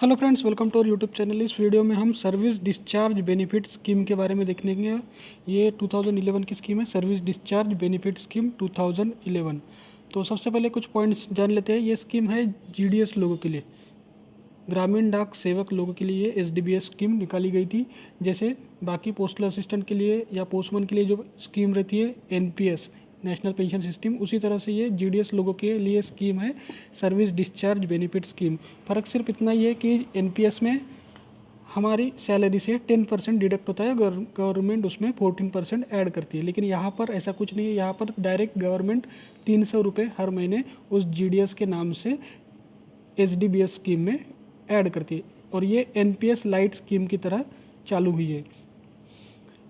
Hello friends, welcome to और YouTube channel. इस video में हम सर्विस डिस्चार्ज बेनिफिट स्कीम के बारे में देखेंगे। ये 2011 की स्कीम है, सर्विस डिस्चार्ज बेनिफिट स्कीम 2011। तो सबसे पहले कुछ पॉइंट्स जान लेते हैं। ये स्कीम है जीडीएस लोगों के लिए, ग्रामीण डाक सेवक लोगों के लिए एसडीबीएस स्कीम निकाली गई थी। जैसे बाकी पोस्टल असिस्टेंट के लिए या पोस्टमैन के लिए जो स्कीम रहती है एनपीएस, नेशनल पेंशन सिस्टम, उसी तरह से ये जीडीएस लोगों के लिए स्कीम है, सर्विस डिस्चार्ज बेनिफिट स्कीम। फ़र्क सिर्फ इतना ही है कि एनपीएस में हमारी सैलरी से 10% डिडक्ट होता है, गवर्नमेंट उसमें 14% ऐड करती है। लेकिन यहाँ पर ऐसा कुछ नहीं है, यहाँ पर डायरेक्ट गवर्नमेंट 300 रुपये हर महीने उस जीडीएस के नाम से एसडीबीएस स्कीम में ऐड करती है, और ये एनपीएस लाइट स्कीम की तरह चालू हुई है।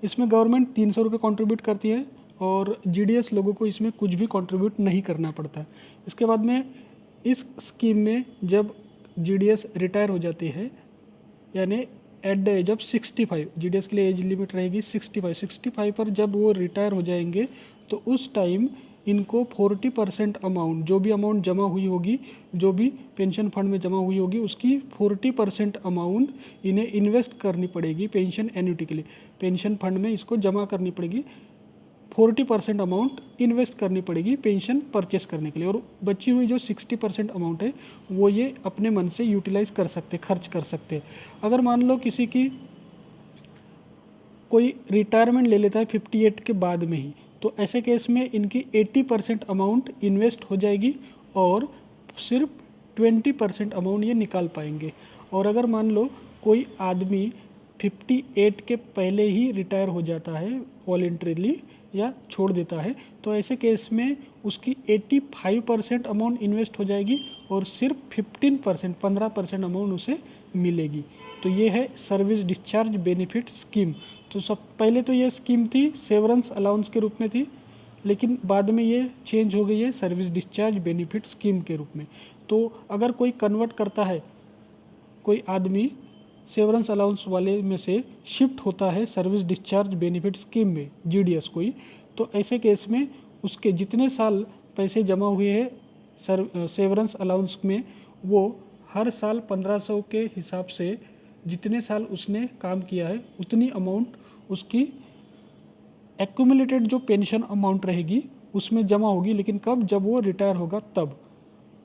इसमें गवर्नमेंट 300 रुपये कॉन्ट्रीब्यूट करती है और जीडीएस लोगों को इसमें कुछ भी कंट्रीब्यूट नहीं करना पड़ता। इसके बाद में इस स्कीम में जब जीडीएस रिटायर हो जाती है, यानी at the age of 65, GDS के लिए एज लिमिट रहेगी 65 पर जब वो रिटायर हो जाएंगे तो उस टाइम इनको 40% अमाउंट, जो भी अमाउंट जमा हुई होगी, जो भी पेंशन फंड में जमा हुई होगी, उसकी 40% अमाउंट इन्हें इन्वेस्ट करनी पड़ेगी पेंशन एन्युटी के लिए। पेंशन फंड में इसको जमा करनी पड़ेगी, 40% अमाउंट इन्वेस्ट करनी पड़ेगी पेंशन परचेस करने के लिए, और बची हुई जो 60% अमाउंट है वो ये अपने मन से यूटिलाइज कर सकते, खर्च कर सकते। अगर मान लो किसी की कोई रिटायरमेंट ले लेता है 58 के बाद में ही, तो ऐसे केस में इनकी 80% अमाउंट इन्वेस्ट हो जाएगी और सिर्फ 20% अमाउंट ये निकाल पाएंगे। और अगर मान लो कोई आदमी 58 के पहले ही रिटायर हो जाता है वॉलेंट्रीली या छोड़ देता है, तो ऐसे केस में उसकी 85% अमाउंट इन्वेस्ट हो जाएगी और सिर्फ 15% अमाउंट उसे मिलेगी। तो ये है सर्विस डिस्चार्ज बेनिफिट स्कीम। तो सब पहले तो ये स्कीम थी सेवरेंस अलाउंस के रूप में थी, लेकिन बाद में ये चेंज हो गई है सर्विस डिस्चार्ज बेनिफिट स्कीम के रूप में। तो अगर कोई कन्वर्ट करता है, कोई आदमी सेवरेंस अलाउंस वाले में से शिफ्ट होता है सर्विस डिस्चार्ज बेनिफिट स्कीम में, जीडीएस कोई, तो ऐसे केस में उसके जितने साल पैसे जमा हुए हैं सेवरेंस अलाउंस में, वो हर साल 1500 के हिसाब से जितने साल उसने काम किया है उतनी अमाउंट उसकी एक्यूमुलेटेड जो पेंशन अमाउंट रहेगी उसमें जमा होगी। लेकिन कब? जब वो रिटायर होगा तब,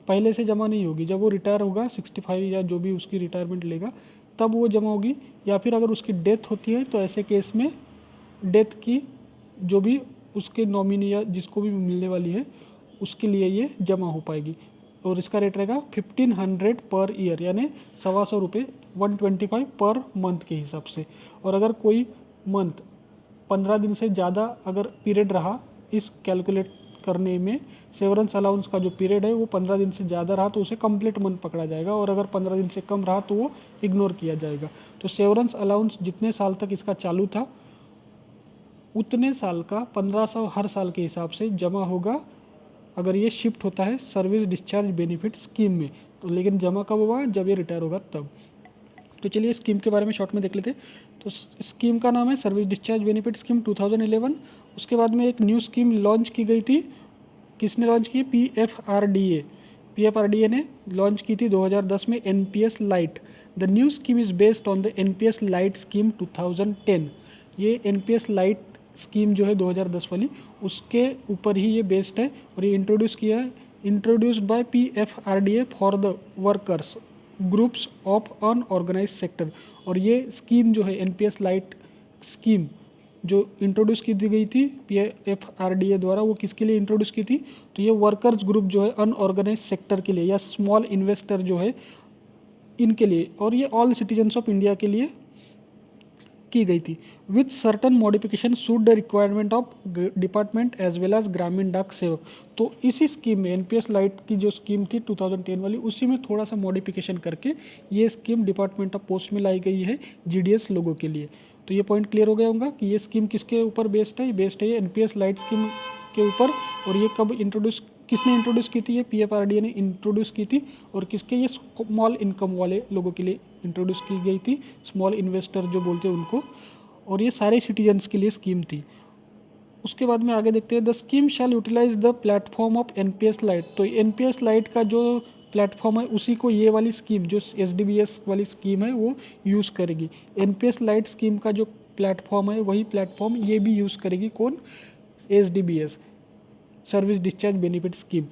पहले से जमा नहीं होगी। जब वो रिटायर होगा 65 या जो भी उसकी रिटायरमेंट लेगा तब वो जमा होगी। या फिर अगर उसकी डेथ होती है तो ऐसे केस में डेथ की जो भी उसके नॉमिनी या जिसको भी मिलने वाली है उसके लिए ये जमा हो पाएगी। और इसका रेट रहेगा 1500 पर ईयर, यानी 125 रुपये, 125 पर मंथ के हिसाब से। और अगर कोई मंथ 15 दिन से ज़्यादा अगर पीरियड रहा इस कैलकुलेट करने में, सेवरेंस अलाउंस का जो पीरियड है वो 15 दिन से ज़्यादा रहा तो उसे कंप्लीट मंथ पकड़ा जाएगा, और अगर 15 दिन से कम रहा तो वो इग्नोर किया जाएगा। तो सेवरेंस अलाउंस जितने साल तक इसका चालू था उतने साल का 1500 हर साल के हिसाब से जमा होगा अगर ये शिफ्ट होता है सर्विस डिस्चार्ज बेनिफिट स्कीम में। तो लेकिन जमा कब होगा? जब ये रिटायर होगा तब। तो चलिए स्कीम के बारे में शॉर्ट में देख लेते हैं। तो स्कीम का नाम है सर्विस डिस्चार्ज बेनिफिट स्कीम 2011। उसके बाद में एक न्यू स्कीम लॉन्च की गई थी। किसने लॉन्च की? पीएफआरडीए। पीएफआरडीए ने लॉन्च की थी 2010 में NPS light. The new scheme is based on the NPS lite scheme 2010। ये एनपीएस लाइट स्कीम जो है 2010 वाली, उसके ऊपर ही ये बेस्ड है और ये introduced by PFRDA for the workers groups of unorganize sector. और ये स्कीम जो है एनपीएस लाइट स्कीम जो इंट्रोड्यूस की दी गई थी पीएफआरडीए द्वारा, वो किसके लिए इंट्रोड्यूस की थी? तो ये वर्कर्स ग्रुप जो है अनऑर्गेनाइज सेक्टर के लिए या स्मॉल इन्वेस्टर जो है इनके लिए, और ये ऑल सिटीजन्स ऑफ इंडिया के लिए की गई थी। With certain modification suit the requirement of department as well as Gramin Dak सेवक। तो इसी स्कीम में एनपीएस लाइट की जो स्कीम थी 2010 वाली, उसी में थोड़ा सा मॉडिफिकेशन करके ये स्कीम डिपार्टमेंट ऑफ पोस्ट में लाई गई है जीडीएस लोगों के लिए। तो ये पॉइंट क्लियर हो गया होगा कि ये स्कीम किसके ऊपर बेस्ड है? बेस्ड है ये एनपीएस लाइट स्कीम के ऊपर। और ये कब किसने इंट्रोड्यूस की थी? ये पीएफआरडीए ने इंट्रोड्यूस की थी। और किसके? ये स्मॉल इनकम वाले लोगों के लिए इंट्रोड्यूस की गई थी, स्मॉल इन्वेस्टर जो बोलते हैं उनको। और ये सारे सिटीजन्स के लिए स्कीम थी। उसके बाद में आगे देखते हैं, the scheme shall utilize the platform of NPS lite. तो एनपीएस लाइट का जो प्लेटफॉर्म है उसी को ये वाली स्कीम जो एसडीबीएस वाली स्कीम है वो यूज़ करेगी। एनपीएस लाइट स्कीम का जो प्लेटफॉर्म है वही प्लेटफॉर्म ये भी यूज़ करेगी। कौन? एसडीबीएस, सर्विस डिस्चार्ज बेनिफिट स्कीम।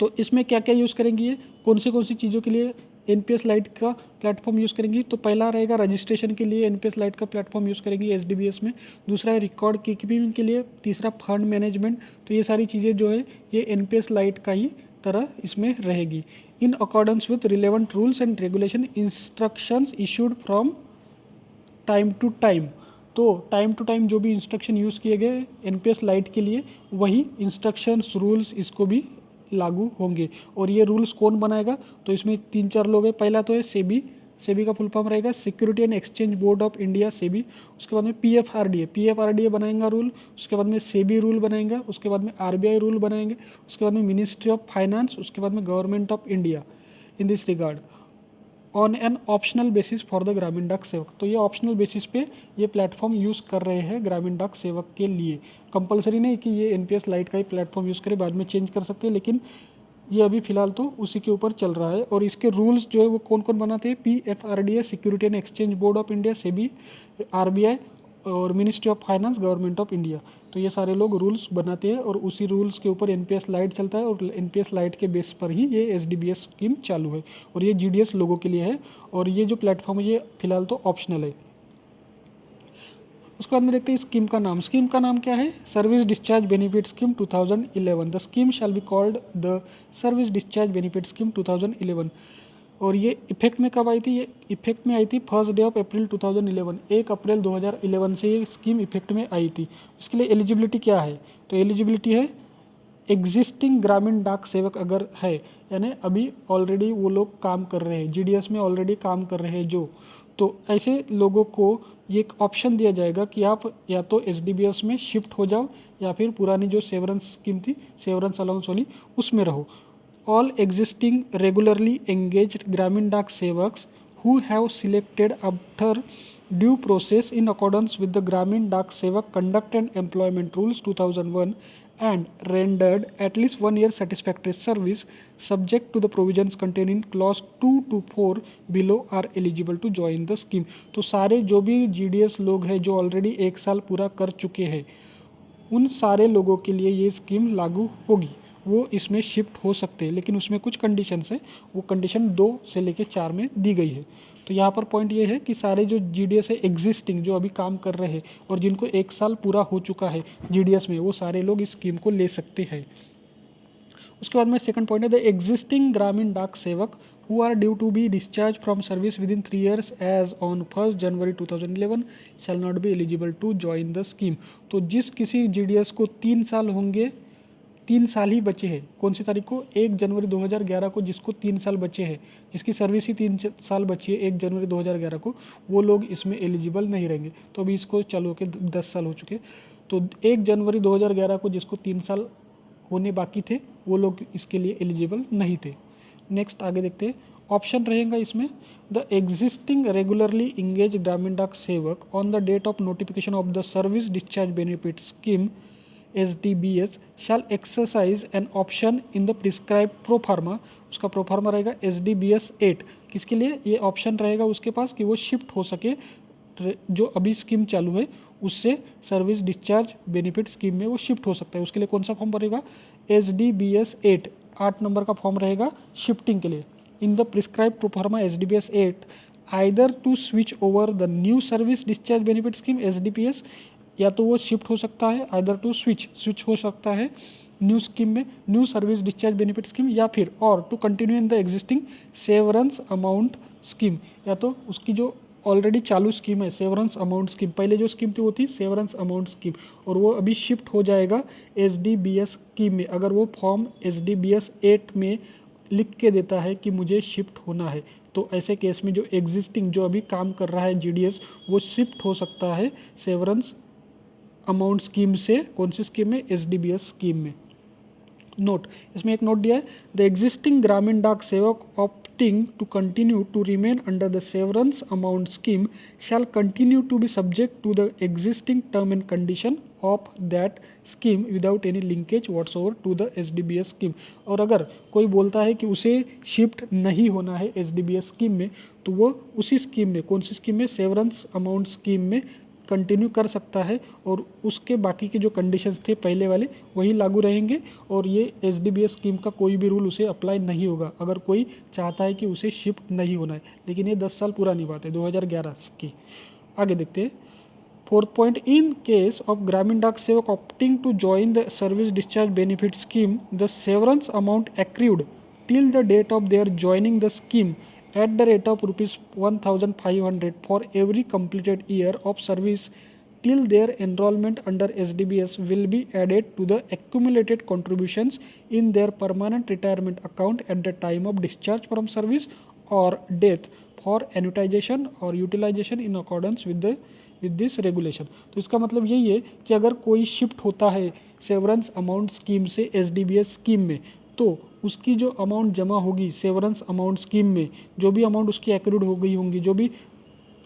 तो इसमें क्या क्या यूज़ करेंगी, ये कौन सी चीज़ों के लिए एनपीएस लाइट का प्लेटफॉर्म यूज़ करेंगी? तो पहला रहेगा रजिस्ट्रेशन के लिए एनपीएस लाइट का प्लेटफॉर्म यूज़ करेंगी एसडीबीएस में। दूसरा है रिकॉर्ड कीपिंग के लिए। तीसरा फंड मैनेजमेंट। तो ये सारी चीज़ें जो है ये एनपीएस लाइट का ही तरह इसमें रहेगी। In accordance with relevant rules and regulation instructions issued from time to time. तो टाइम टू टाइम जो भी इंस्ट्रक्शन यूज़ किए गए एनपीएस लाइट के लिए वही इंस्ट्रक्शंस रूल्स इसको भी लागू होंगे। और ये रूल्स कौन बनाएगा? तो इसमें 3-4 लोग हैं। पहला तो है सेबी। सेबी का फुल फॉर्म रहेगा security and exchange board of India, SEBI. उसके बाद में पीएफआरडीए बनाएगा रूल। उसके बाद में सेबी रूल बनाएगा। उसके बाद में आरबीआई रूल बनाएंगे। उसके बाद में मिनिस्ट्री ऑफ फाइनेंस। उसके बाद में government of India in this regard on an optional basis for the Gramin Dak सेवक। तो ये ऑप्शनल बेसिस पे ये प्लेटफॉर्म यूज़ कर रहे हैं ग्रामीण डाक सेवक के लिए। कंपलसरी नहीं कि ये एनपीएस लाइट का ही प्लेटफॉर्म यूज़ करें, बाद में चेंज कर सकते हैं, लेकिन ये अभी फिलहाल तो उसी के ऊपर चल रहा है। और इसके रूल्स जो है वो कौन कौन बनाते हैं? PFRDA, security and exchange board of India, SEBI, RBI और ministry of finance, government of India. तो ये सारे लोग रूल्स बनाते हैं और उसी रूल्स के ऊपर एनपीएस लाइट चलता है और एनपीएस लाइट के बेस पर ही ये एसडीबीएस स्कीम चालू है। और ये जीडीएस लोगों के लिए है और ये जो प्लेटफॉर्म है ये फिलहाल तो ऑप्शनल है। उसके बाद में देखते हैं स्कीम का नाम। स्कीम का नाम क्या है? Service discharge benefit scheme 2011। The scheme shall be called the service discharge benefit scheme 2011। और ये इफेक्ट में कब आई थी? ये इफेक्ट में आई थी 1 डे ऑफ अप्रैल 2011। 1 अप्रैल 2011 से ये स्कीम इफेक्ट में आई थी। इसके लिए एलिजिबिलिटी क्या है? तो एलिजिबिलिटी है एग्जिस्टिंग ग्रामीण डाक सेवक अगर है, यानी अभी ऑलरेडी वो लोग काम कर रहे हैं, जीडीएस में ऑलरेडी काम कर रहे हैं जो, तो ऐसे लोगों को ये एक ऑप्शन दिया जाएगा कि आप या तो एसडीबीएस में शिफ्ट हो जाओ या फिर पुरानी जो सेवरेंस स्कीम थी, सेवरेंस अलाउंस वाली, उसमें रहो। All existing regularly engaged Gramin Dak Sevaks who have selected after due process in accordance with the Gramin Dak Sevak Conduct and Employment Rules 2001 and rendered at least 1 year satisfactory service subject to the provisions contained in clause 2 to 4 below are eligible to join the scheme। तो सारे जो भी GDS लोग हैं जो already 1 साल पूरा कर चुके हैं उन सारे लोगों के लिए ये स्कीम लागू होगी। वो इसमें शिफ्ट हो सकते हैं, लेकिन उसमें कुछ कंडीशंस है, वो कंडीशन 2 से लेकर 4 में दी गई है। तो यहाँ पर पॉइंट ये है कि सारे जो जीडीएस है एग्जिस्टिंग जो अभी काम कर रहे हैं और जिनको 1 साल पूरा हो चुका है जीडीएस में, वो सारे लोग इस स्कीम को ले सकते हैं। उसके बाद में सेकंड पॉइंट है द एग्जिस्टिंग ग्रामीण डाक सेवक who are due to be discharged from service within 3 years as on 1 January 2011 shall not be eligible to join the scheme। तो जिस किसी जीडीएस को 3 साल होंगे, 3 साल ही बचे हैं, कौन सी तारीख को? 1 जनवरी 2011 को जिसको 3 साल बचे हैं, जिसकी सर्विस ही 3 साल बची है 1 जनवरी 2011 को, वो लोग इसमें एलिजिबल नहीं रहेंगे। तो अभी इसको चालू होकर 10 साल हो चुके। तो 1 जनवरी 2011 को जिसको 3 साल होने बाकी थे वो लोग इसके लिए एलिजिबल नहीं थे। नेक्स्ट आगे देखते हैं। ऑप्शन रहेगा इसमें the existing regularly engage Gramin Dak Sevak on the date of notification of the service discharge benefit scheme SDBS shall exercise an option in the prescribed pro forma। उसका प्रो फार्मा रहेगा SDBS 8। किसके लिए ये ऑप्शन रहेगा उसके पास कि वो शिफ्ट हो सके जो अभी स्कीम चालू है उससे सर्विस डिस्चार्ज बेनिफिट स्कीम में वो शिफ्ट हो सकता है। उसके लिए कौन सा फॉर्म भरेगा? SDBS 8 नंबर का फॉर्म रहेगा शिफ्टिंग के लिए। In the prescribe proforma SDBS 8 either to switch over the new service discharge benefit scheme SDPS, या तो वो शिफ्ट हो सकता है आइदर टू स्विच हो सकता है न्यू स्कीम में, new service discharge benefit scheme, या फिर or to continue in the existing severance amount scheme, या तो उसकी जो ऑलरेडी चालू स्कीम है सेवरेंस अमाउंट स्कीम, पहले जो स्कीम थी वो थी सेवरेंस अमाउंट स्कीम और वो अभी शिफ्ट हो जाएगा SDBS स्कीम में। अगर वो फॉर्म SDBS 8 में लिख के देता है कि मुझे शिफ्ट होना है, तो ऐसे केस में जो एग्जिस्टिंग जो अभी काम कर रहा है जीडीएस वो शिफ्ट हो सकता है सेवरेंस अमाउंट स्कीम से कौन सी स्कीम में? SDBS स्कीम में। नोट, इसमें एक नोट दिया है the existing Gramin Dak Sevak opting to continue to remain under the severance amount scheme shall continue to be subject to the existing term and condition of that scheme without any linkage whatsoever to the SDBS scheme. और अगर कोई बोलता है कि उसे shift नहीं होना है SDBS स्कीम में, तो वो उसी स्कीम में, कौन सी स्कीम में, सेवरेंस अमाउंट स्कीम में कंटिन्यू कर सकता है और उसके बाकी के जो कंडीशंस थे पहले वाले वही लागू रहेंगे और ये SDBS स्कीम का कोई भी रूल उसे अप्लाई नहीं होगा अगर कोई चाहता है कि उसे शिफ्ट नहीं होना है। लेकिन ये 10 साल पुरानी बात है, 2011 की। आगे देखते हैं। Fourth point, in case of Gramin Dak Sevak opting to join the service discharge benefit scheme, the severance amount accrued till the date of their joining the scheme at the rate of rupees 1500 for every completed year of service till their enrollment under SDBS will be added to the accumulated contributions in their permanent retirement account at the time of discharge from service or death for annuitization or utilization in accordance with this regulation. तो इसका मतलब यही है कि अगर कोई shift होता है सेवरेंस अमाउंट स्कीम से SDBS स्कीम में, तो उसकी जो अमाउंट जमा होगी सेवरेंस अमाउंट स्कीम में, जो भी अमाउंट उसकी एक्रूड हो गई होंगी, जो भी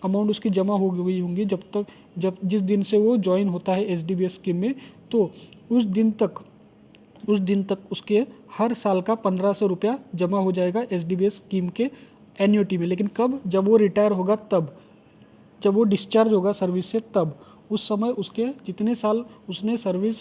अमाउंट उसकी जमा हो गई होंगी जब जिस दिन से वो ज्वाइन होता है SDBS स्कीम में, तो उस दिन तक उसके हर साल का 1500 रुपया जमा हो जाएगा SDBS स्कीम के एन्युटी में। लेकिन कब? जब वो रिटायर होगा तब, जब वो डिस्चार्ज होगा सर्विस से तब। उस समय उसके जितने साल उसने सर्विस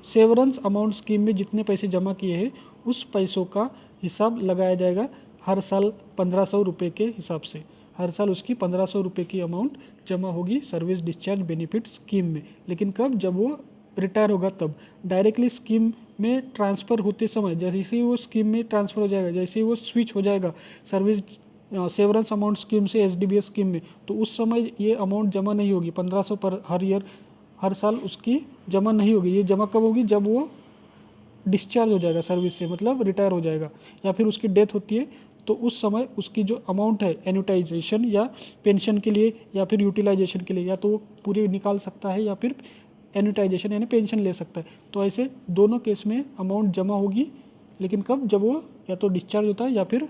सेवरेंस अमाउंट स्कीम में जितने पैसे जमा किए हैं उस पैसों का हिसाब लगाया जाएगा हर साल 1500 रुपये के हिसाब से। हर साल उसकी 1500 रुपये की अमाउंट जमा होगी सर्विस डिस्चार्ज बेनिफिट स्कीम में। लेकिन कब? जब वो रिटायर होगा तब। डायरेक्टली स्कीम में ट्रांसफ़र होते समय, जैसे ही वो स्कीम में ट्रांसफ़र हो जाएगा, जैसे ही वो स्विच हो जाएगा सर्विस सेवरेंस अमाउंट स्कीम से SDBS स्कीम में, तो उस समय ये अमाउंट जमा नहीं होगी। 1500 पर हर साल उसकी जमा नहीं होगी। ये जमा कब होगी? जब वो डिस्चार्ज हो जाएगा सर्विस से, मतलब रिटायर हो जाएगा, या फिर उसकी डेथ होती है, तो उस समय उसकी जो अमाउंट है एन्युटाइजेशन या पेंशन के लिए या फिर यूटिलाइजेशन के लिए, या तो वो पूरी निकाल सकता है या फिर एन्युटाइजेशन यानी पेंशन ले सकता है। तो ऐसे दोनों केस में अमाउंट जमा होगी। लेकिन कब? जब वो या तो डिस्चार्ज होता है या फिर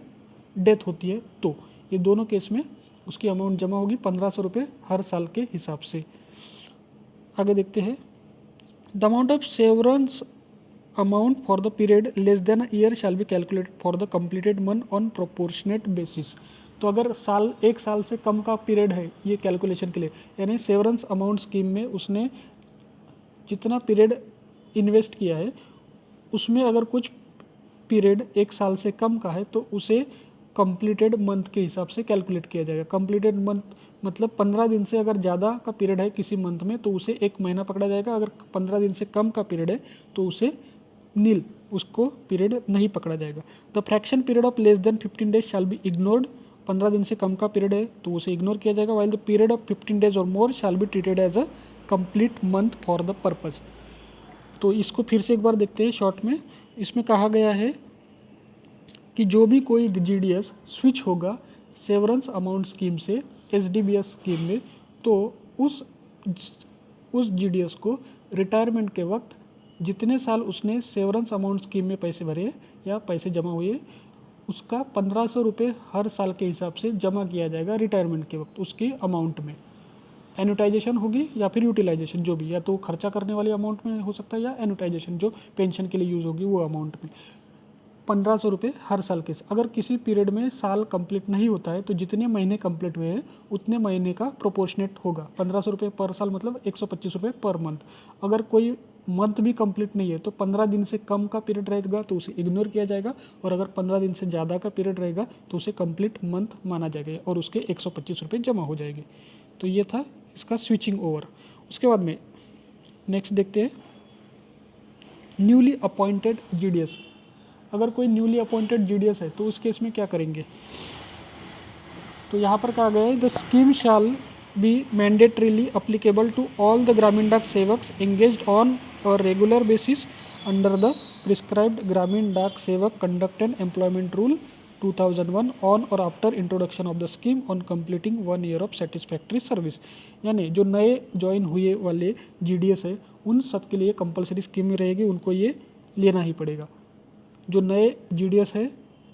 डेथ होती है। तो ये दोनों केस में उसकी अमाउंट जमा होगी 1500 रुपये हर साल के हिसाब से। आगे देखते हैं। The amount of severance amount for the period less than year shall be calculated for the completed month on proportionate basis. तो अगर एक साल से कम का पीरियड है ये कैलकुलेशन के लिए, यानी सेवरेंस अमाउंट स्कीम में उसने जितना पीरियड इन्वेस्ट किया है उसमें अगर कुछ पीरियड एक साल से कम का है तो उसे कंप्लीटेड मंथ के हिसाब से कैलकुलेट किया जाएगा। कंप्लीटेड मंथ मतलब 15 दिन से अगर ज़्यादा का पीरियड है किसी मंथ में तो उसे 1 महीना पकड़ा जाएगा। अगर 15 दिन से कम का पीरियड है तो उसे उसको पीरियड नहीं पकड़ा जाएगा। The fraction period of less than 15 days shall be ignored. 15 दिन से कम का पीरियड है तो उसे इग्नोर किया जाएगा। While the period of 15 days or more shall be treated as a complete month for the purpose. तो इसको फिर से एक बार देखते हैं शॉर्ट में। इसमें कहा गया है कि जो भी कोई GDS स्विच होगा सेवरेंस अमाउंट स्कीम से SDBS स्कीम में, तो उस GDS को रिटायरमेंट के वक्त जितने साल उसने सेवरेंस अमाउंट स्कीम में पैसे भरे या पैसे जमा हुए उसका 1500 रुपये हर साल के हिसाब से जमा किया जाएगा रिटायरमेंट के वक्त उसकी अमाउंट में। एन्युटाइजेशन होगी या फिर यूटिलाइजेशन, जो भी, या तो खर्चा करने वाली अमाउंट में हो सकता है या एन्युटाइजेशन जो पेंशन के लिए यूज़ होगी वो अमाउंट में 1500 रुपये हर साल के। अगर किसी पीरियड में साल कंप्लीट नहीं होता है तो जितने महीने कंप्लीट हुए हैं उतने महीने का प्रोपोर्शनेट होगा। 1500 रुपये पर साल मतलब 125 रुपये पर मंथ। अगर कोई मंथ भी कंप्लीट नहीं है तो 15 दिन से कम का पीरियड रहेगा तो उसे इग्नोर किया जाएगा, और अगर 15 दिन से ज़्यादा का पीरियड रहेगा तो उसे कंप्लीट मंथ माना जाएगा और उसके 125 रुपये जमा हो जाएंगे। तो ये था इसका स्विचिंग ओवर। उसके बाद में नेक्स्ट देखते हैं न्यूली अपॉइंटेड GDS। अगर कोई न्यूली अपॉइंटेड GDS है तो उस केस में क्या करेंगे? तो यहाँ पर कहा गया है the scheme shall be mandatorily applicable to all the Gramin Dak Sevaks engaged on a regular basis under the prescribed Gramin Dak Sevak conduct and employment rule 2001 on और after introduction of the scheme on completing 1 year of satisfactory service. यानी जो नए join हुए वाले GDS है उन सब के लिए कंपलसरी स्कीम में रहेगी, उनको ये लेना ही पड़ेगा। जो नए GDS है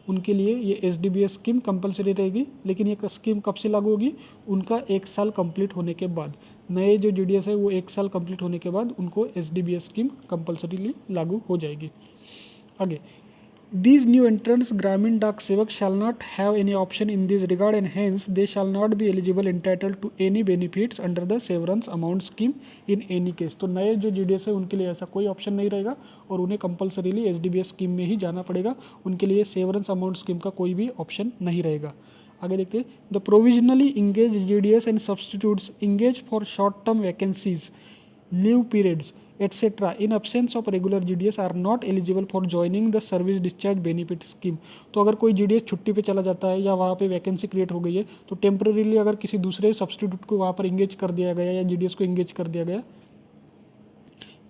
उनके लिए ये SDBS स्कीम कंपलसरी रहेगी। लेकिन ये स्कीम कब से लागू होगी? उनका 1 साल कंप्लीट होने के बाद। नए जो GDS है वो 1 साल कंप्लीट होने के बाद उनको SDBS स्कीम कंपलसरीली लागू हो जाएगी। आगे, these new entrants Gramin Dak Sevak shall not have any option in this regard and hence they shall not be eligible entitled to any benefits under the severance amount scheme in any case। तो नए जो GDS है उनके लिए ऐसा कोई option नहीं रहेगा और उन्हें कंपलसरीली SDBS स्कीम में ही जाना पड़ेगा। उनके लिए सेवरेंस अमाउंट स्कीम का कोई भी ऑप्शन नहीं रहेगा। आगे देखते हैं, the provisionally engage GDS and substitutes engage for short term vacancies, leave periods etc. in absence of regular GDS are not eligible for joining the service discharge benefit scheme। तो अगर कोई GDS छुट्टी पे चला जाता है या वहाँ पे वैकेंसी क्रिएट हो गई है तो टेम्परेरीली अगर किसी दूसरे सब्सटीट्यूट को वहाँ पर इंगेज कर दिया गया या GDS को इंगेज कर दिया गया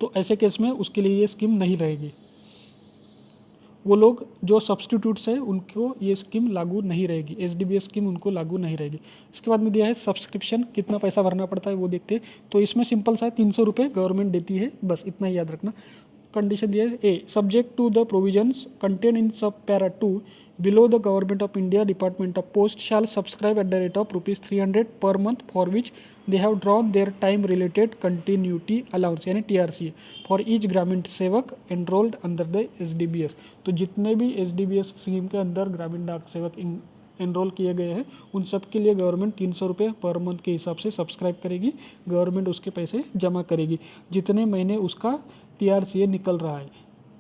तो ऐसे केस में उसके लिए ये स्कीम नहीं रहेगी। वो लोग जो सब्सटीट्यूट्स है उनको ये स्कीम लागू नहीं रहेगी, SDBS स्कीम उनको लागू नहीं रहेगी। इसके बाद में दिया है सब्सक्रिप्शन, कितना पैसा भरना पड़ता है वो देखते हैं। तो इसमें सिंपल सा है, 300 रुपये गवर्नमेंट देती है, बस इतना ही याद रखना। कंडीशन दिया है, a subject to the provisions contain in sub para 2 below the government of India Department of Post shall subscribe at the rate of ₹300 per month for which they have drawn their time related continuity allowance यानी TRCA for each ग्रामीण सेवक enrolled under the SDBS। तो जितने भी SDBS scheme के अंदर ग्रामीण डाक सेवक एनरोल किए गए हैं उन सब के लिए गवर्नमेंट 300 रुपये पर मंथ के हिसाब से सब्सक्राइब करेगी, गवर्नमेंट उसके पैसे जमा करेगी। जितने महीने उसका TRCA निकल रहा है,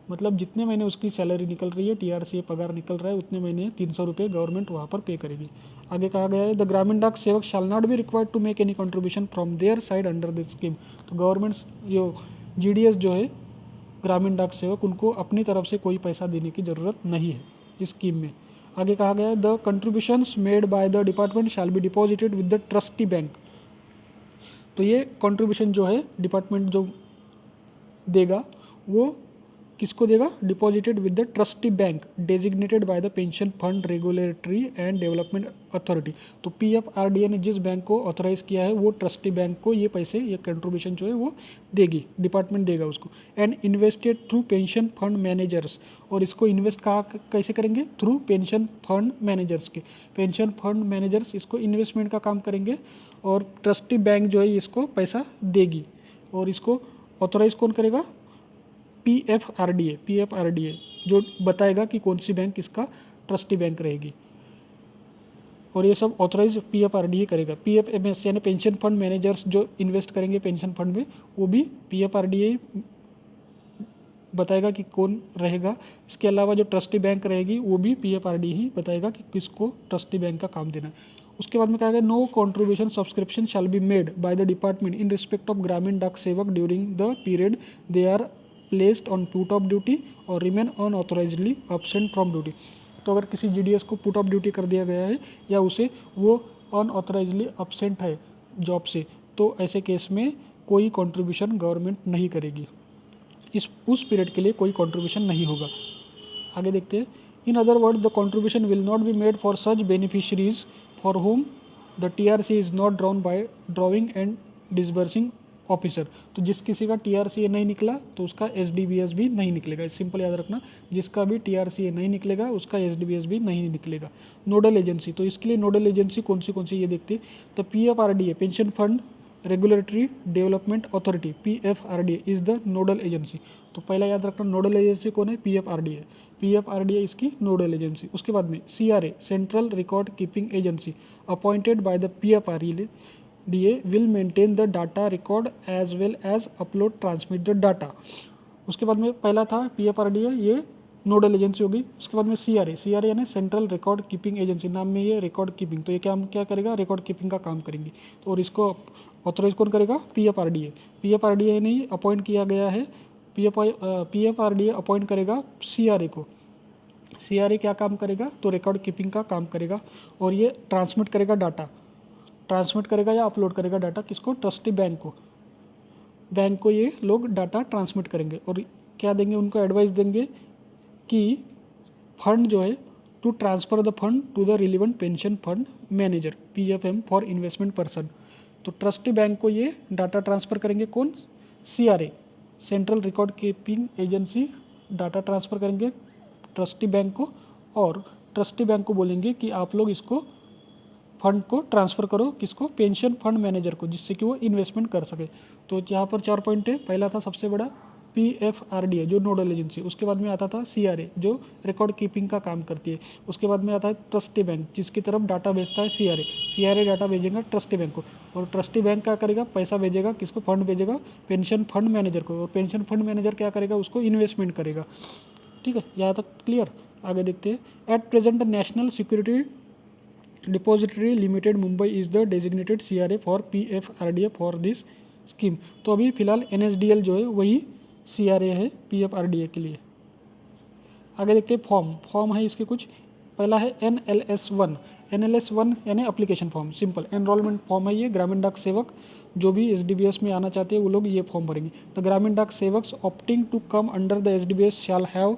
मतलब जितने महीने उसकी सैलरी निकल रही है, TRCA पगार निकल रहा है, उतने महीने 300 रुपये गवर्नमेंट वहाँ पर पे करेगी। आगे कहा गया है, the Gramin Dak Sevak shall not be required to make any contribution from their side under this scheme. तो गवर्नमेंट जो GDS जो है ग्रामीण डाक सेवक उनको अपनी तरफ से कोई पैसा देने की ज़रूरत नहीं है इस स्कीम में। आगे कहा गया है, the contributions made by the department shall be deposited with the trustee bank. तो ये कंट्रीब्यूशन जो है डिपार्टमेंट जो देगा वो किसको देगा? Deposited with the trustee bank designated by the pension fund regulatory and development authority. तो PFRDA ने जिस बैंक को ऑथराइज किया है वो ट्रस्टी बैंक को ये पैसे, ये कंट्रीब्यूशन जो है वो देगी, डिपार्टमेंट देगा उसको। And invested through pension fund managers, और इसको इन्वेस्ट कहाँ कैसे करेंगे? थ्रू पेंशन फंड मैनेजर्स के। पेंशन फंड मैनेजर्स इसको इन्वेस्टमेंट का काम करेंगे और ट्रस्टी बैंक जो है इसको पैसा देगी। और इसको ऑथराइज कौन करेगा? PFRDA जो बताएगा कि कौन सी बैंक इसका ट्रस्टी बैंक रहेगी, और ये सब ऑथराइज PFRDA करेगा। PFMS यानी पेंशन फंड मैनेजर्स जो इन्वेस्ट करेंगे पेंशन फंड में वो भी PFRDA बताएगा कि कौन रहेगा। इसके अलावा जो ट्रस्टी बैंक रहेगी वो भी PFRDA ही बताएगा कि किसको ट्रस्टी बैंक का काम देना है। उसके बाद में कहा गया, no contribution subscription shall be made by the department in respect of Gramin Dak Sevak during the period they are placed on put off duty or remain unauthorisedly absent from duty. तो अगर किसी GDS को पुट ऑफ ड्यूटी कर दिया गया है या उसे वो अनऑथराइजली एब्सेंट है जॉब से, तो ऐसे केस में कोई कंट्रीब्यूशन गवर्नमेंट नहीं करेगी, उस पीरियड के लिए कोई कंट्रीब्यूशन नहीं होगा। आगे देखते हैं, in other word the contribution will not be made for such beneficiaries for home the TRCA is not drawn by drawing and disbursing officer. तो जिस किसी का TRCA नहीं निकला तो उसका SDBS भी नहीं निकलेगा। सिंपल याद रखना, जिसका भी TRCA नहीं निकलेगा उसका SDBS भी नहीं निकलेगा। नोडल एजेंसी, तो इसके लिए नोडल एजेंसी कौन सी ये देखते हैं। तो PFRDA pension fund regulatory development authority PFRDA is the nodal agency. तो पहला याद रखना नोडल एजेंसी कौन है? PFRDA इसकी नोडल एजेंसी। उसके बाद में CRA central record keeping agency appointed by the PFRDA will maintain the data record as well as upload transmit the data। उसके बाद में पहला था PFRDA, ये नोडल एजेंसी होगी। उसके बाद में CRA यानी सेंट्रल रिकॉर्ड कीपिंग एजेंसी, नाम में ये रिकॉर्ड कीपिंग, तो ये क्या करेगा? रिकॉर्ड कीपिंग का काम करेंगी। तो और इसको ऑथराइज कौन करेगा? PFRDA ने अपॉइंट किया गया है। PFRDA अपॉइंट करेगा CRA को। CRA क्या काम करेगा? तो रिकॉर्ड कीपिंग का काम करेगा और ये ट्रांसमिट करेगा या अपलोड करेगा डाटा किसको? ट्रस्टी बैंक को ये लोग डाटा ट्रांसमिट करेंगे और क्या देंगे? उनको एडवाइस देंगे कि फंड जो है to transfer the fund to the relevant pension fund manager PFM for investment person. तो ट्रस्टी बैंक को ये डाटा ट्रांसफ़र करेंगे कौन? CRA central record keeping agency data transfer करेंगे ट्रस्टी बैंक को, और ट्रस्टी बैंक को बोलेंगे कि आप लोग इसको फंड को ट्रांसफ़र करो किसको, पेंशन फंड मैनेजर को, जिससे कि वो इन्वेस्टमेंट कर सके। तो यहाँ पर 4 पॉइंट है। पहला था सबसे बड़ा PFRDA जो नोडल एजेंसी, उसके बाद में आता था CRA जो रिकॉर्ड कीपिंग का काम करती है, उसके बाद में आता है ट्रस्टी बैंक जिसकी तरफ डाटा भेजता है CRA डाटा भेजेगा ट्रस्टी बैंक को, और ट्रस्टी बैंक क्या करेगा, पैसा भेजेगा किसको, फंड भेजेगा पेंशन फंड मैनेजर को, और पेंशन फंड मैनेजर क्या करेगा, उसको इन्वेस्टमेंट करेगा। ठीक है, यहाँ तक क्लियर। आगे देखते हैं। At present national security depository limited Mumbai is the designated CRA for PFRDA for this scheme. तो अभी फिलहाल NSDL जो है वही CRA है PFRDA के लिए। आगे देखते हैं। फॉर्म है इसके कुछ। पहला है NLS1 यानी application form, simple enrolment form है ये। ग्रामीण डाक सेवक जो भी SDBS में आना चाहते हैं वो लोग ये फॉर्म भरेंगे। The Gramin Dak Sevaks opting to come under the SDBS shall have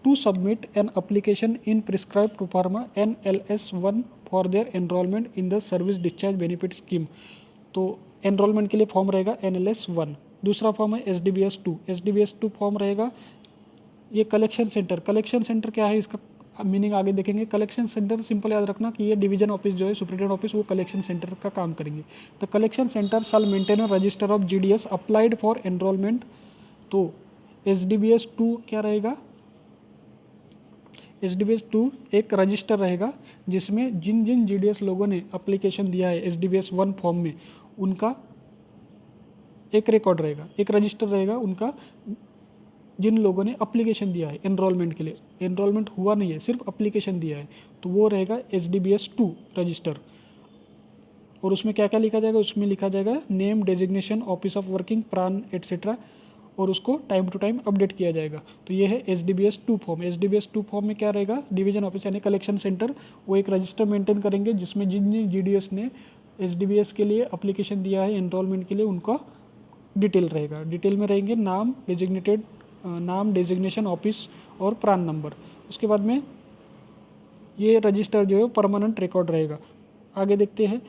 to submit an application in prescribed pro forma NLS1 for their enrollment in the service discharge benefit scheme। तो एनरोलमेंट के लिए फॉर्म रहेगा NLS1। दूसरा form है SDBS2 form रहेगा। ये collection centre क्या है, इसका मीनिंग आगे देखेंगे। कलेक्शन सेंटर सिंपल याद रखना कि ये डिवीजन ऑफिस जो है सुप्रिटेंडेंट ऑफिस वो कलेक्शन सेंटर का काम करेंगे। The collection centre shall maintain a register of GDS applied for enrolment. तो SDBS2 क्या रहेगा, SDBS2 एक रजिस्टर रहेगा जिसमें जिन जिन GDS लोगों ने अप्लीकेशन दिया है SDBS1 फॉर्म में उनका एक रिकॉर्ड रहेगा, एक रजिस्टर रहेगा उनका, जिन लोगों ने अप्लीकेशन दिया है एनरोलमेंट के लिए, एनरोलमेंट हुआ नहीं है सिर्फ अप्लीकेशन दिया है, तो वो रहेगा SDBS2 रजिस्टर। और उसमें क्या क्या लिखा जाएगा, उसमें लिखा जाएगा name, designation, office of working, प्रान एट्सेट्रा, और उसको टाइम टू टाइम अपडेट किया जाएगा। तो ये है SDBS2 फॉर्म। SDBS2 फॉर्म में क्या रहेगा, डिवीजन ऑफिस यानी कलेक्शन सेंटर वो एक रजिस्टर मेंटेन करेंगे जिसमें जिन जिन GDS ने SDBS के लिए अप्लीकेशन दिया है एनरोलमेंट के लिए उनका डिटेल रहेगा। डिटेल में रहेंगे नाम, डेजिग्नेशन, ऑफिस और प्रान नंबर। उसके बाद में ये रजिस्टर जो है परमानेंट रिकॉर्ड रहेगा। आगे देखते हैं।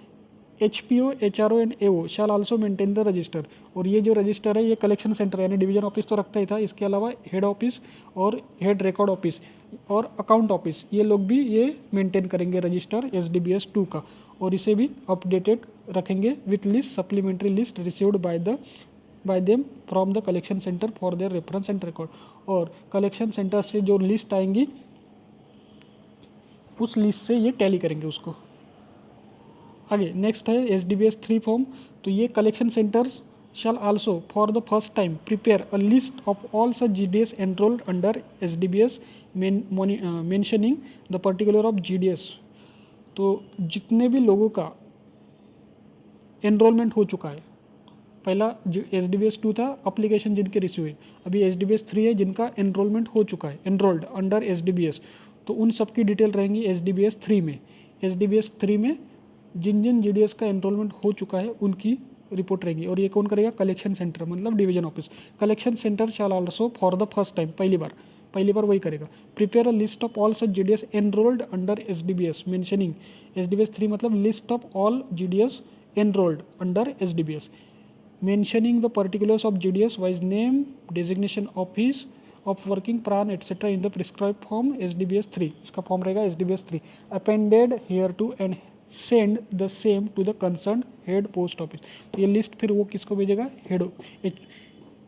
HPO, HRO and AO shell also maintain the register. और ये जो रजिस्टर है ये कलेक्शन सेंटर यानी डिवीजन ऑफिस तो रखता ही था, इसके अलावा हेड ऑफिस और हेड रिकॉर्ड ऑफिस और अकाउंट ऑफिस ये लोग भी ये मेंटेन करेंगे रजिस्टर SDBS2 का, और इसे भी अपडेटेड रखेंगे with list, supplementary list received by them from the collection centre for their reference and record. और कलेक्शन सेंटर से जो लिस्ट आएंगी उस लिस्ट से ये टैली करेंगे उसको। आगे नेक्स्ट है SDBS3 फॉर्म। तो ये collection centres shell also for the first time prepare a list of all such GDS enrolled under SDBS mentioning the particular of GDS। तो जितने भी लोगों का एनरोलमेंट हो चुका है, पहला SDBS2 था अप्लीकेशन जिनके रिसीव हुए, अभी SDBS3 है जिनका एनरोलमेंट हो चुका है, एनरोल्ड अंडर SDBS, तो उन सब की डिटेल रहेंगी SDBS3 में। SDBS3 में जिन जिन GDS का एनरोलमेंट हो चुका है उनकी रिपोर्ट रहेगी। और ये कौन करेगा, कलेक्शन सेंटर मतलब division office. Collection centre shell also for the first time, पहली बार वही करेगा, prepare a list of all such GDS enrolled under SDBS mentioning SDBS3 मतलब list of all GDS enrolled under SDBS mentioning the particulars of GDS wise name, designation office of working, प्रान etc. in the prescribed form SDBS3। इसका form रहेगा SDBS3 appended here to and send the same to the concerned head post office। तो ये list फिर वो किसको भेजेगा,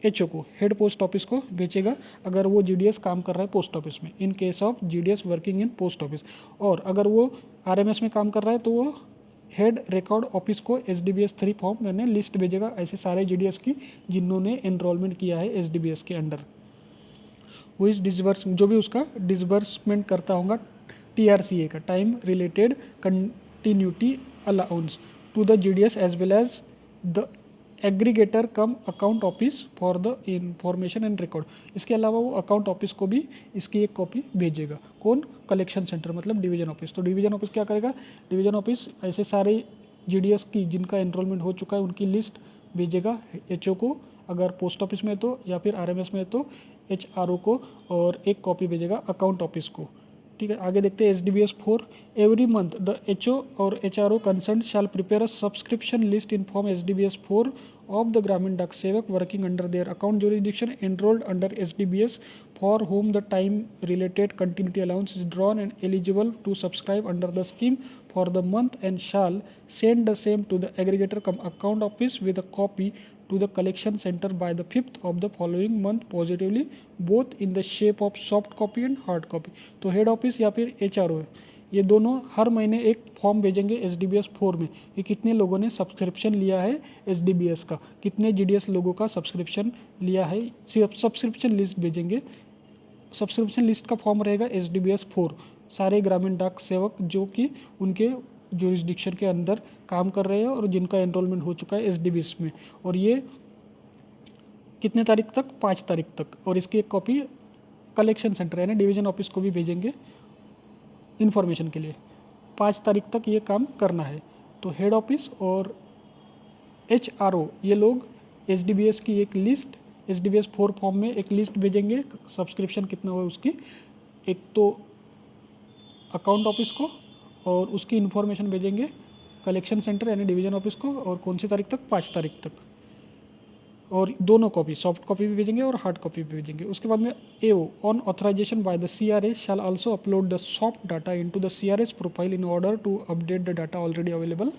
HO को, हेड पोस्ट ऑफिस को भेजेगा अगर वो GDS काम कर रहा है पोस्ट ऑफिस में, इन case of GDS working in post office. और अगर वो RMS में काम कर रहा है तो वो हेड रिकॉर्ड ऑफिस को SDBS3 फॉर्म मैंने लिस्ट भेजेगा ऐसे सारे GDS की जिन्होंने एनरोलमेंट किया है SDBS के अंडर। वो इस डिसबर्स जो भी उसका डिसबर्समेंट करता होगा TRCA का, time related continuity allowance to the GDS as well as the aggregator cum account office for the information and record. इसके अलावा वो अकाउंट ऑफिस को भी इसकी एक कॉपी भेजेगा, कौन, कलेक्शन सेंटर मतलब डिवीजन ऑफिस। तो डिवीजन ऑफिस क्या करेगा, डिवीजन ऑफिस ऐसे सारे GDS की जिनका एनरोलमेंट हो चुका है उनकी लिस्ट भेजेगा HO को अगर पोस्ट ऑफिस में तो, या फिर RMS में तो HRO को, और एक कॉपी भेजेगा अकाउंट ऑफिस को। ठीक है, आगे देखते हैं SDBS4। Every month the HO और HRO concern shall prepare a subscription list in form SDBS4 of the Gramin Dak Sevak working under their account jurisdiction enrolled under SDBS for whom the time related continuity allowance is drawn and eligible to subscribe under the scheme for the month and shall send the same to the aggregator account office with a copy to the collection center by the 5th of the following month positively both in the shape of soft copy and hard copy। तो head office या फिर HRO है, ये दोनों हर महीने एक form भेजेंगे SDBS 4 में कि कितने लोगों ने सब्सक्रिप्शन लिया है SDBS का, कितने GDS लोगों का सब्सक्रिप्शन लिया है, सिर्फ सब्सक्रिप्शन लिस्ट भेजेंगे। सब्सक्रिप्शन लिस्ट का फॉर्म रहेगा SDBS 4। सारे ग्रामीण डाक सेवक जो कि उनके जुरिस्डिक्शन के अंदर काम कर रहे हैं और जिनका एनरोलमेंट हो चुका है SDBS में, और ये कितने तारीख तक, 5 तारीख तक। और इसकी एक कॉपी कलेक्शन सेंटर यानी डिवीज़न ऑफिस को भी भेजेंगे इन्फॉर्मेशन के लिए। 5 तारीख तक ये काम करना है। तो हेड ऑफिस और HRO ये लोग SDBS की एक लिस्ट, SDBS 4 फॉर्म में एक लिस्ट भेजेंगे सब्सक्रिप्शन कितना हुआ उसकी, एक तो अकाउंट ऑफिस को और उसकी इन्फॉर्मेशन भेजेंगे कलेक्शन सेंटर यानी डिवीज़न ऑफिस को, और कौन सी तारीख तक, 5 तारीख तक। और दोनों कॉपी, सॉफ्ट कॉपी भी भेजेंगे और हार्ड कॉपी भी भेजेंगे। उसके बाद में AO on authorization by the CRA shall also upload the soft data into the CRA's profile in order to update the data already available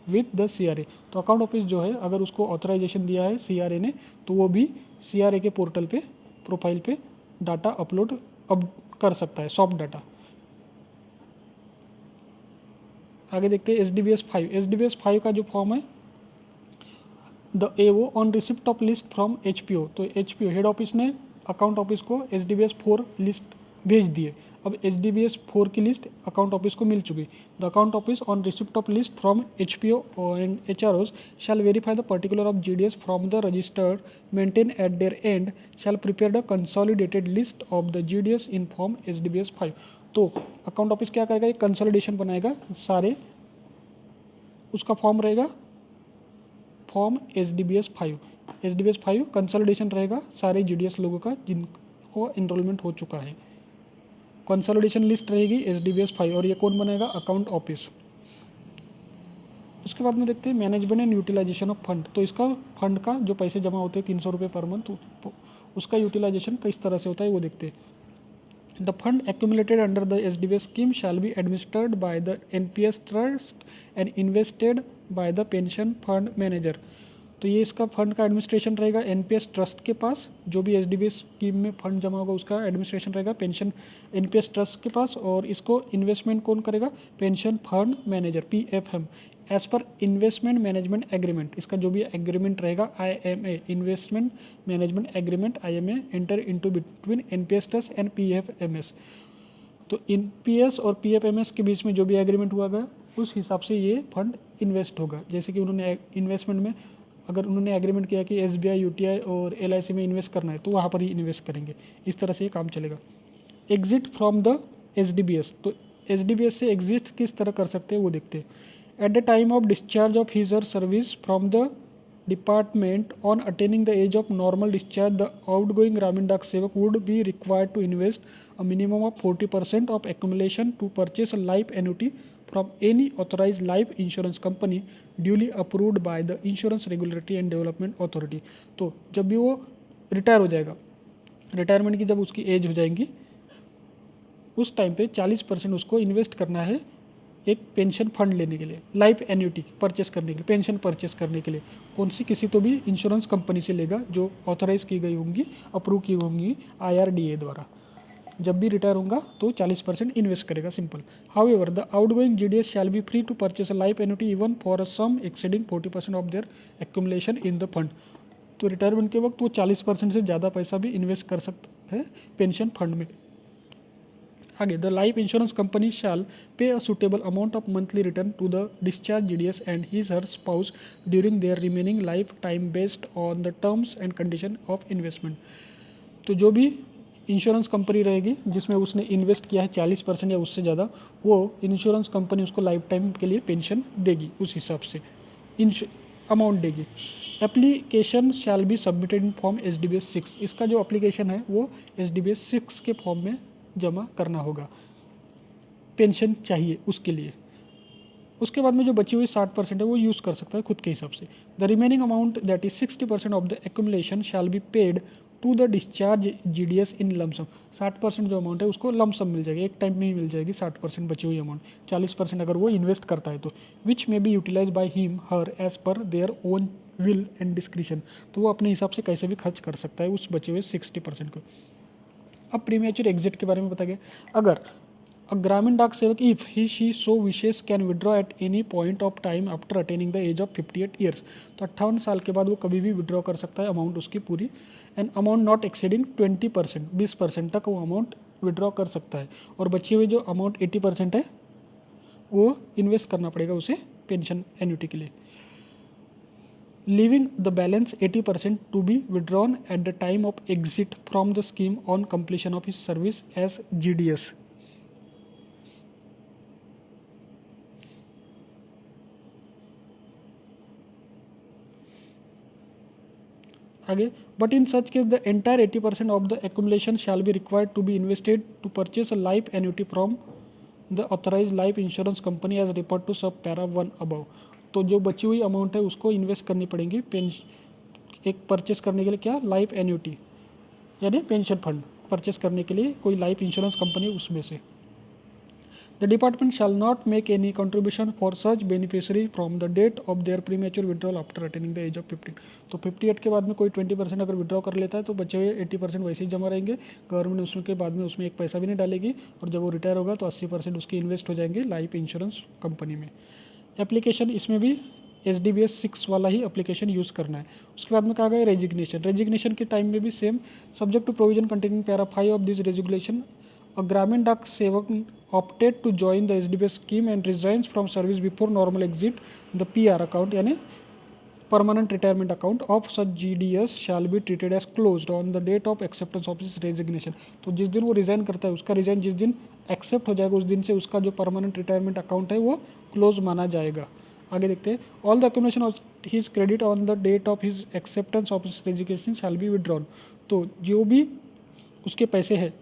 with the CRA। तो account office जो है अगर उसको ऑथराइजेशन दिया है CRA ने तो वो भी CRA के पोर्टल पे प्रोफाइल पे डाटा अपलोड अब कर सकता है, सॉफ्ट डाटा। आगे देखते हैं SDBS 5। SDBS 5 का जो फॉर्म है the AO on receipt of list from HPO। तो HPO हेड ऑफिस ने अकाउंट ऑफिस को SDBS 4 लिस्ट भेज दिए। अब SDBS 4 की लिस्ट अकाउंट ऑफिस को मिल चुकी। The account office on receipt of list from HPO and HROs shall verify the particular of GDS from the registered maintain at their and shall prepare the consolidated list of the GDS in form SDBS 5। तो account office क्या करेगा, एक consolidation बनाएगा, सारे उसका form रहेगा form SDBS 5। SDBS 5 consolidation रहेगा सारे GDS लोगों का जिनको एनरोलमेंट हो चुका है। कंसोलिडेशन लिस्ट रहेगी SDBS 5 और ये कौन बनाएगा, अकाउंट ऑफिस। उसके बाद में देखते हैं management and utilization of fund. तो इसका फंड का जो पैसे जमा होते हैं 300 रुपये पर मंथ, उसका यूटिलाइजेशन किस तरह से होता है वो देखते हैं। The fund accumulated under the SDBS scheme shall be administered by the NPS trust and invested by the pension fund manager। तो ये इसका फंड का एडमिनिस्ट्रेशन रहेगा NPS ट्रस्ट के पास, जो भी SDBS स्कीम में फंड जमा होगा उसका एडमिनिस्ट्रेशन रहेगा पेंशन NPS ट्रस्ट के पास, और इसको इन्वेस्टमेंट कौन करेगा, pension fund manager PFM as per investment management agreement. इसका जो भी एग्रीमेंट रहेगा IMA investment management agreement IMA enter into between NPS trust and PFMS। तो NPS और PFMS के बीच में जो भी एग्रीमेंट हुआ गया उस हिसाब से ये फंड इन्वेस्ट होगा। जैसे कि उन्होंने इन्वेस्टमेंट में अगर उन्होंने एग्रीमेंट किया कि SBI UTI और LIC में इन्वेस्ट करना है तो वहाँ पर ही इन्वेस्ट करेंगे। इस तरह से ये काम चलेगा। Exit from the SDBS। तो SDBS से एग्जिट किस तरह कर सकते हैं वो देखते हैं। At the time of discharge of his or service from the department on attaining the age of normal discharge, the outgoing Gramin Dak Sevak would be required to invest a minimum of 40% of accumulation to purchase a life annuity from any authorized life insurance company duly approved by the Insurance Regulatory and Development Authority। तो जब भी वो retire हो जाएगा, retirement की जब उसकी as हो जाएगी उस टाइम पे 40% उसको इन्वेस्ट करना है एक पेंशन फंड लेने के लिए, लाइफ एन्यूटी परचेस करने के लिए, पेंशन परचेस करने के लिए। कौन सी, किसी तो भी इंश्योरेंस कंपनी से लेगा जो ऑथराइज की गई होंगी, अप्रूव की होंगी IRDA द्वारा। जब भी रिटायर होगा तो 40% इन्वेस्ट करेगा, simple. However the outgoing GDS shall be free to purchase a life annuity even for a sum exceeding 40% of their accumulation in the fund. तो रिटायरमेंट के वक्त वो 40% से ज़्यादा पैसा भी इन्वेस्ट कर सकता है पेंशन फंड में। आगे, the life insurance company shall pay a suitable amount of monthly return to the discharge GDS and his her spouse during their remaining life time based on the terms and condition of investment. तो जो भी insurance company रहेगी जिसमें उसने invest किया है 40% या उससे ज़्यादा, वो इंश्योरेंस कंपनी उसको लाइफ टाइम के लिए पेंशन देगी, उस हिसाब से अमाउंट देगी। Application shall be submitted in form SDBS 6। इसका जो एप्लीकेशन है वो SDBS 6 के फॉर्म में जमा करना होगा, पेंशन चाहिए उसके लिए। उसके बाद में जो बची हुई 60% है वो यूज़ कर सकता है खुद के हिसाब से। The remaining amount that is 60% of the accumulation shall be paid to the discharge GDS in lump sum. 60% जो अमाउंट है उसको लमसम मिल जाएगी, एक टाइम में ही मिल जाएगी 60% बची हुई अमाउंट, 40% अगर वो इन्वेस्ट करता है तो, which may be utilize by him her as per their own will and discretion. तो वो अपने हिसाब से कैसे भी खर्च कर सकता है उस बचे हुए 60% को। अब प्रीमेच्योर एग्जिट के बारे में बताया गया, अगर Gramin Dak Sevak if he she so wishes can withdraw at any point of time after attaining the age of 58 years. तो 58 साल के बाद वो कभी भी विड्रॉ कर सकता है अमाउंट उसकी पूरी, एंड अमाउंट नॉट एक्सीडिंग 20%, 20% तक वो अमाउंट विड्रॉ कर सकता है, और बची हुई जो अमाउंट 80% है वो इन्वेस्ट करना पड़ेगा उसे पेंशन एन्युटी के लिए, leaving the balance 80% to be withdrawn at the time of exit from the scheme on completion of his service as GDS. आगे, but in such case the entire 80% of the accumulation shall be required to be invested to purchase a life annuity from the authorized life insurance company as referred to sub para 1 above. तो जो बची हुई amount है उसको invest करनी पड़ेगी एक purchase करने के लिए, क्या, लाइफ एन्युटी यानी पेंशन फंड परचेस करने के लिए कोई लाइफ इंश्योरेंस कंपनी उसमें से। The department shall not make any contribution for such beneficiary from the date of their premature withdrawal after attaining the age of 15। तो 58 के बाद में कोई 20% अगर विड्रॉ कर लेता है तो बचे हुए 80% वैसे ही जमा रहेंगे, गवर्नमेंट उसमें के बाद में उसमें एक पैसा भी नहीं डालेगी, और जब वो रिटायर होगा तो 80% उसके इन्वेस्ट हो जाएंगे लाइफ इंश्योरेंस कंपनी में। एप्लीकेशन इसमें भी SDBS 6 वाला ही एप्लीकेशन यूज़ करना है। उसके बाद में कहा गया रेजिग्नेशन के टाइम में भी same, subject to provision containing para 5 of this resignation a Gramin Dak सेवक opted to join the SDBS scheme and resigns from service before normal exit the PR account यानी permanent retirement account of such GDS shall be treated as closed on the date of acceptance of his resignation। तो जिस दिन वो resign करता है उसका resign जिस दिन एक्सेप्ट हो जाएगा उस दिन से उसका जो परमानेंट रिटायरमेंट अकाउंट है वो क्लोज माना जाएगा। आगे देखते हैं, all the accumulation of his credit on the date of his acceptance of his resignation shall be withdrawn. तो जो भी उसके पैसे है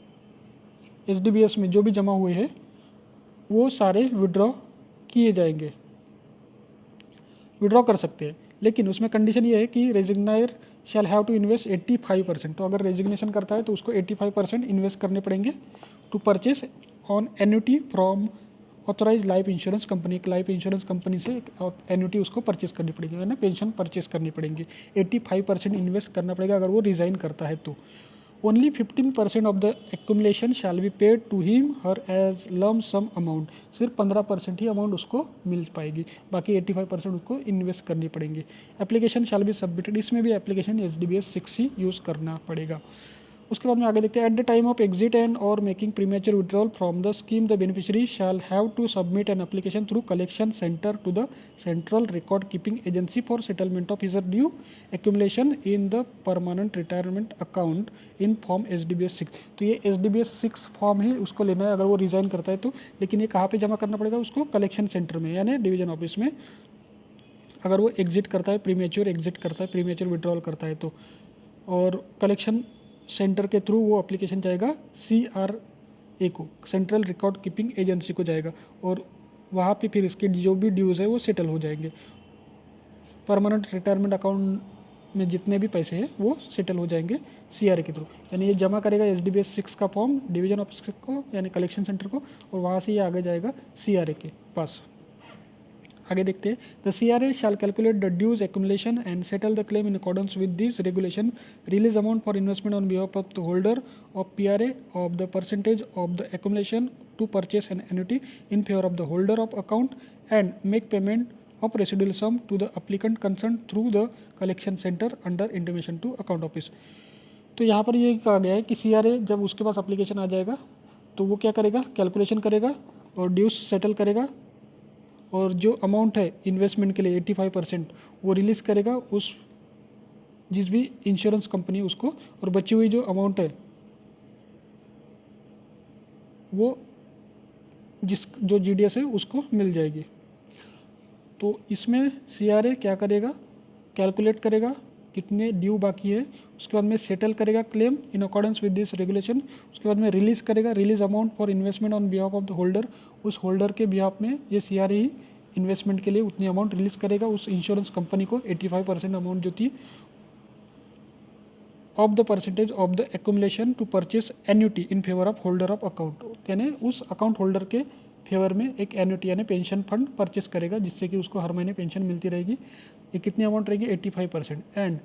SDBS में जो भी जमा हुए हैं वो सारे विड्रॉ किए जाएंगे, विड्रॉ कर सकते हैं, लेकिन उसमें कंडीशन ये है कि रेजिग्नायर शैल हैव टू इन्वेस्ट 85%। तो अगर रेजिग्नेशन करता है तो उसको 85% इन्वेस्ट करने पड़ेंगे to purchase on annuity from authorize life insurance company. एक लाइफ इंश्योरेंस कंपनी से एन्युटी उसको परचेस करनी पड़ेगी, यानी पेंशन परचेस करनी पड़ेगी। 85% इन्वेस्ट करना पड़ेगा अगर वो रिज़ाइन करता है तो। Only 15% of the accumulation shall be paid to him her as lump sum amount. सिर्फ 15% ही अमाउंट उसको मिल पाएगी, बाकी 85% उसको इन्वेस्ट करनी पड़ेंगी। एप्लीकेशन शैल बी सबमिटेड, इसमें भी एप्लीकेशन SDBS 6 ही यूज़ करना पड़ेगा। उसके बाद में आगे देखते हैं, at the time of exit and or making premature withdrawal from the scheme the beneficiary shall have to submit an application through collection centre to the central record keeping agency for settlement of his due accumulation in the permanent retirement account in form SDBS 6। तो ये SDBS 6 form ही उसको लेना है अगर वो resign करता है तो। लेकिन ये कहाँ पर जमा करना पड़ेगा उसको, कलेक्शन सेंटर में यानी डिवीजन ऑफिस में, अगर वो एग्जिट करता है, प्रीमेच्योर एग्जिट करता है, प्रीमेच्योर विड्रॉल करता है तो। और कलेक्शन सेंटर के थ्रू वो एप्लीकेशन जाएगा CRA को, सेंट्रल रिकॉर्ड कीपिंग एजेंसी को जाएगा, और वहाँ पे फिर इसके जो भी ड्यूज़ है वो सेटल हो जाएंगे। परमानेंट रिटायरमेंट अकाउंट में जितने भी पैसे हैं वो सेटल हो जाएंगे CRA के थ्रू। यानी ये जमा करेगा SDBS 6 का फॉर्म डिवीजन ऑफिस को यानी कलेक्शन सेंटर को, और वहाँ से ये आगे जाएगा CRA के पास। आगे देखते हैं, the CRA shall calculate the dues accumulation and settle the claim in accordance with this regulation, release amount for investment on behalf of the holder of PRA of the percentage of the accumulation to purchase an annuity in favour of the holder of account and make payment of residual sum to the applicant concern through the collection centre under intimation to account office. तो यहाँ पर ये कहा गया है कि CRA जब उसके पास अप्लीकेशन आ जाएगा तो वो क्या करेगा, कैलकुलेशन करेगा और ड्यूज सेटल करेगा, और जो अमाउंट है इन्वेस्टमेंट के लिए 85% वो रिलीज़ करेगा उस जिस भी इंश्योरेंस कंपनी उसको, और बची हुई जो अमाउंट है वो जो GDS है उसको मिल जाएगी। तो इसमें CRA क्या करेगा, कैलकुलेट करेगा कितने ड्यू बाकी है, उसके बाद में सेटल करेगा claim in accordance with this regulation, उसके बाद में रिलीज़ करेगा, release amount for investment on behalf of the holder, उस होल्डर के बिहाफ में ये CRA ही इन्वेस्टमेंट के लिए उतनी अमाउंट रिलीज़ करेगा उस इंश्योरेंस कंपनी को। 85% अमाउंट जो थी of the percentage of the accumulation to purchase annuity in favour of holder of account, यानी उस अकाउंट होल्डर के फेवर में एक एन्यूटी यानी पेंशन फंड परचेस करेगा, जिससे कि उसको हर महीने पेंशन मिलती रहेगी। ये कितनी अमाउंट रहेगी, 85%। And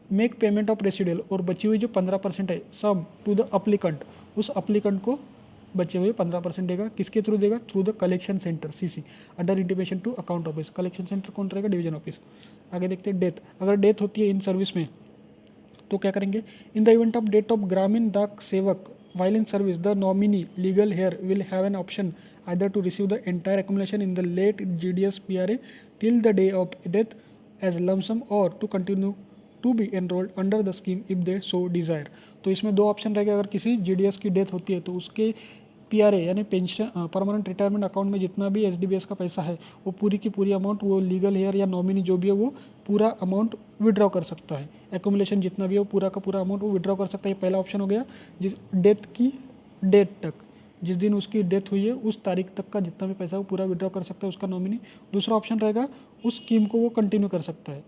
make payment of residual, और बची हुई जो 15% है सम टू द अप्लीकेंट, उस अप्लीकेंट को बचे हुए 15% देगा। किसके थ्रू देगा, through the collection centre CC under intimation to account office. Collection centre कौन रहेगा, डिवीजन ऑफिस। आगे देखते हैं डेथ, अगर डेथ होती है इन सर्विस में तो क्या करेंगे, in the event of death of Gramin Dak सेवक while in service the nominee legal heir will have an option either to receive the entire accumulation in the late GDS PRA till the day of death as lump sum or to continue to be enrolled under the scheme if they so desire। तो इसमें दो option रहेगा, अगर किसी GDS की death होती है तो उसके PRA यानी पेंशन परमानेंट रिटायरमेंट अकाउंट में जितना भी SDBS का पैसा है वो पूरी की पूरी अमाउंट वो लीगल हेयर या नॉमिनी जो भी है वो पूरा अमाउंट विड्रॉ कर सकता है। एक्यूमुलेशन जितना भी है वो पूरा का पूरा अमाउंट वो विड्रॉ कर सकता है। ये पहला ऑप्शन हो गया। जिस डेथ की डेट तक, जिस दिन उसकी डेथ हुई है उस तारीख तक का जितना भी पैसा है वो पूरा विड्रॉ कर सकता है उसका नॉमिनी। दूसरा ऑप्शन रहेगा उस स्कीम को वो कंटिन्यू कर सकता है,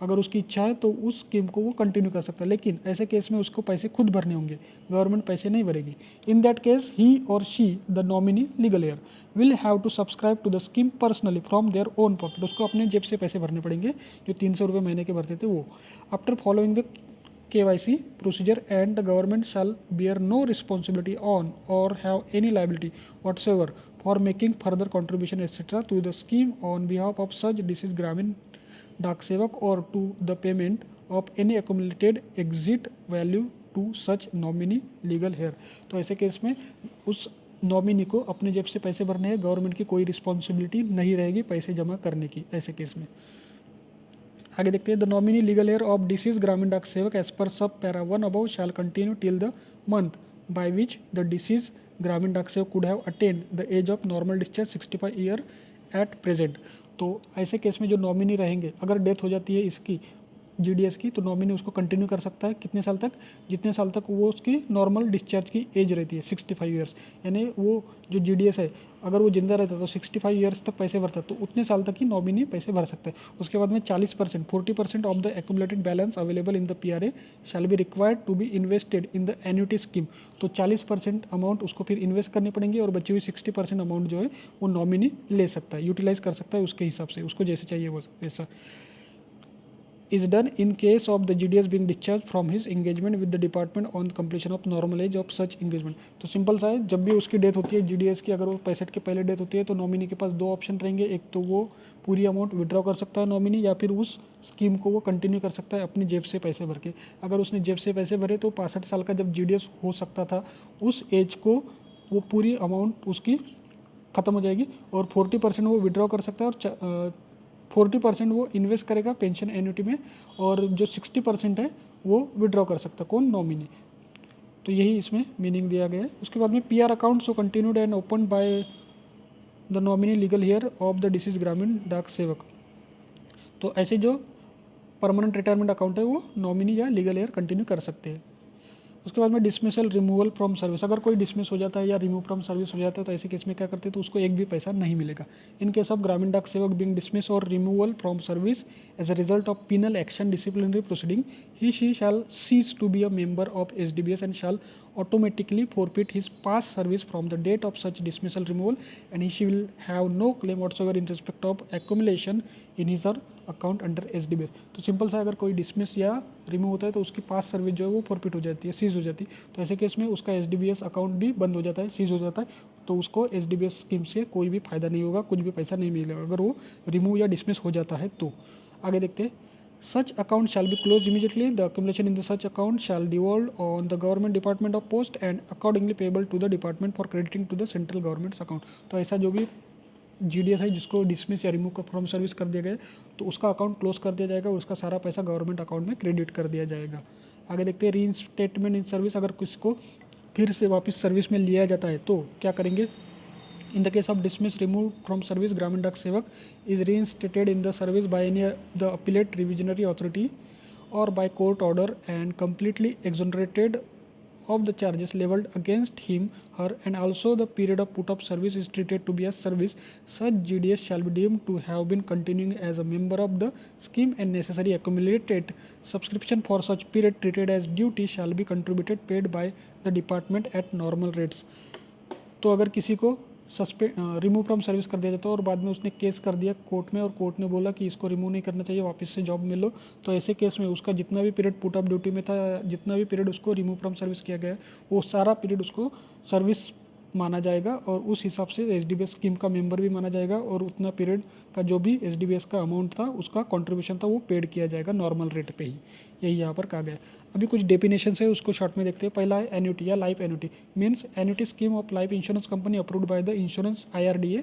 अगर उसकी इच्छा है तो उस स्कीम को वो कंटिन्यू कर सकता है, लेकिन ऐसे केस में उसको पैसे खुद भरने होंगे, गवर्नमेंट पैसे नहीं भरेगी। इन दैट केस ही और she the nominee legal heir will have to subscribe to the scheme personally from their own pocket, उसको अपने जेब से पैसे भरने पड़ेंगे, जो 300 रुपये महीने के भरते थे वो। After following the KYC procedure and the government shall bear no responsibility on or have any liability whatsoever for making further contribution etc. to the scheme on behalf of such deceased Gramin Dak Sevak और to the payment of any accumulated exit value to such nominee legal heir. तो ऐसे case में उस nominee को अपने जेब से पैसे भरने हैं, गवर्नमेंट की कोई रिस्पॉन्सिबिलिटी नहीं रहेगी पैसे जमा करने की ऐसे केस में। आगे देखते हैं, the nominee legal heir of deceased Gramin Dak Sevak as per sub para 1 above shall continue till the month by which the deceased Gramin Dak Sevak could have attend the age of normal discharge 65 year at present. तो ऐसे case में जो nominee रहेंगे, अगर death हो जाती है इसकी GDS की, तो नॉमिनी उसको कंटिन्यू कर सकता है कितने साल तक, जितने साल तक वो उसकी नॉर्मल डिस्चार्ज की एज रहती है 65 ईयर्स। यानी वो जो GDS है अगर वो जिंदा रहता तो 65 ईयर्स तक पैसे भरता, तो उतने साल तक ही नॉमिनी पैसे भर सकता है। उसके बाद में 40% of the accumulated balance available in the PRA shall be required to be invested in the annuity scheme. तो 40% अमाउंट उसको फिर इन्वेस्ट करनी पड़ेंगे और बची हुई 60% अमाउंट जो है वो नॉमिनी ले सकता है, यूटिलाइज कर सकता है उसके हिसाब से, उसको जैसे चाहिए वो वैसा। is done in case of the GDS being discharged from his engagement with the department on completion of normal age of such engagement। तो सिंपल सा है, जब भी उसकी डेथ होती है GDS की, अगर वो 65 के पहले डेथ होती है तो नॉमिनी के पास दो ऑप्शन रहेंगे, एक तो वो पूरी अमाउंट विड्रॉ कर सकता है नॉमिनी, या फिर उस स्कीम को वो कंटिन्यू कर सकता है अपनी जेब से पैसे भर के। अगर उसने जेब से पैसे भरे तो 65 साल का जब GDS हो सकता था उस एज को वो पूरी अमाउंट उसकी ख़त्म हो जाएगी, और 40% वो विड्रॉ कर सकता है और 40% वो इन्वेस्ट करेगा पेंशन एन्युटी में, और जो 60% है वो विड्रॉ कर सकता है कौन, नॉमिनी। तो यही इसमें मीनिंग दिया गया है। उसके बाद में PR account so continued and open by the nominee legal heir of the deceased Gramin Dak सेवक। तो ऐसे जो परमानेंट रिटायरमेंट अकाउंट है वो नॉमिनी या लीगल हेयर कंटिन्यू कर सकते हैं। उसके बाद में डिसमिसल रिमूवल फ्रॉम सर्विस, अगर कोई डिसमिस हो जाता है या रिमूव फ्रॉम सर्विस हो जाता है तो ऐसे केस में क्या करते हैं, तो उसको एक भी पैसा नहीं मिलेगा। इन case of Gramin Dak Sevak being dismiss और removal from service as a result of penal action disciplinary proceeding, he she shall cease to be a member of SDBS and shall automatically forfeit his past service from the date of such dismissal removal, and he will have no claim whatsoever in respect of accumulation in his or account under SDBS। तो simple सा, अगर कोई dismiss या remove होता है तो उसकी पास service जो है वो फॉरफिट हो जाती है, सीज हो जाती है। तो ऐसे केस में उसका SDBS अकाउंट भी बंद हो जाता है, सीज हो जाता है, तो उसको SDBS स्कीम से कोई भी फायदा नहीं होगा, कुछ भी पैसा नहीं मिलेगा अगर वो रिमूव या डिसमिस हो जाता है तो। आगे देखते हैं, such account shall be closed immediately, the accumulation in the such account shall devolve on the government department of post and accordingly payable to the department for crediting to the central government's account। तो ऐसा जो भी GDS है जिसको dismiss या remove from service कर दिया गया तो उसका अकाउंट क्लोज कर दिया जाएगा और उसका सारा पैसा गवर्नमेंट अकाउंट में क्रेडिट कर दिया जाएगा। आगे देखते हैं, रीइंस्टेटमेंट इन सर्विस, अगर किसको फिर से वापस सर्विस में लिया जाता है तो क्या करेंगे। In the case of dismiss, removed from service, Gramin Dak Sevak is reinstated in the service by any the appellate revisionary authority or by court order and completely exonerated of the charges leveled against him, her, and also the period of put-up service is treated to be as service, such GDS shall be deemed to have been continuing as a member of the scheme, and necessary accumulated subscription for such period treated as duty shall be contributed paid by the department at normal rates. तो अगर किसी को remove from service कर दिया जाता है और बाद में उसने केस कर दिया कोर्ट में और कोर्ट ने बोला कि इसको रिमूव नहीं करना चाहिए, वापस से जॉब में लो, तो ऐसे केस में उसका जितना भी पीरियड पुट अप ड्यूटी में था, जितना भी पीरियड उसको रिमूव फ्रॉम सर्विस किया गया वो सारा पीरियड उसको सर्विस माना जाएगा और उस हिसाब से एसडीबीएस स्कीम का मेंबर भी माना जाएगा और उतना पीरियड का जो भी एसडीबीएस का अमाउंट था उसका कंट्रीब्यूशन था वो पेड किया जाएगा नॉर्मल रेट पे ही। यही यहाँ पर कहा गया। अभी कुछ डेफिनेशन है उसको शॉर्ट में देखते हैं। पहला है एन्युटी या life annuity, means annuity scheme of life insurance company approved by the insurance IRDA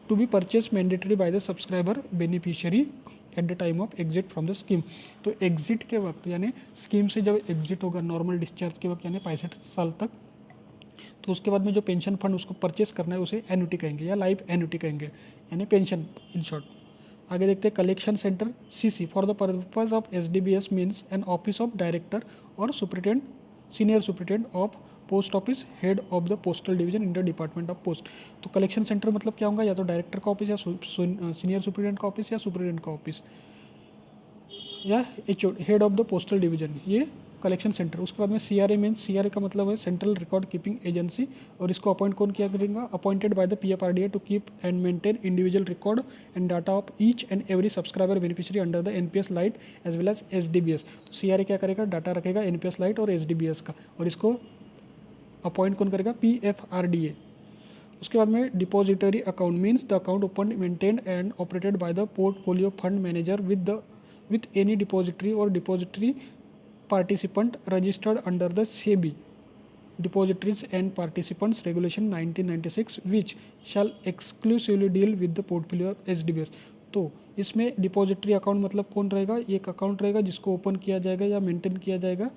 to be purchase mandatory by the subscriber beneficiary at the time of exit from the scheme. तो exit के वक्त यानी scheme से जब exit होगा normal discharge के वक्त यानी 65 साल तक, तो उसके बाद में जो पेंशन फंड उसको परचेस करना है उसे एन्युटी कहेंगे या लाइफ एन्युटी कहेंगे, यानी पेंशन इन शॉर्ट। आगे देखते हैं collection centre CC for the purpose of SDBS means an office of director or superintendent senior superintendent of post office head of the postal division in the department of post. तो collection centre मतलब क्या होगा, या तो director का office या senior superintendent का office या सुपरिटेंडेंट का ऑफिस या head of the postal division, ये कलेक्शन सेंटर। उसके बाद में CRA मीन्स CRA का मतलब है सेंट्रल रिकॉर्ड कीपिंग एजेंसी, और इसको अपॉइंट कौन किया करेगा, appointed by the PFRDA to keep and maintain individual record and data of each and every subscriber beneficiary under the NPS lite as well as SDBS। तो CRA क्या करेगा, data रखेगा NPS light और SDBS का, और इसको appoint कौन करेगा, PFRDA। उसके बाद में depository account means the account open maintained and operated by the portfolio fund manager with any depository और depository participant registered under the SEBI Depositories and Participants Regulation 1996 which shall exclusively deal with the portfolio of SDBS। तो इसमें depository account मतलब कौन रहेगा, एक account रहेगा जिसको open किया जाएगा या मेंटेन किया जाएगा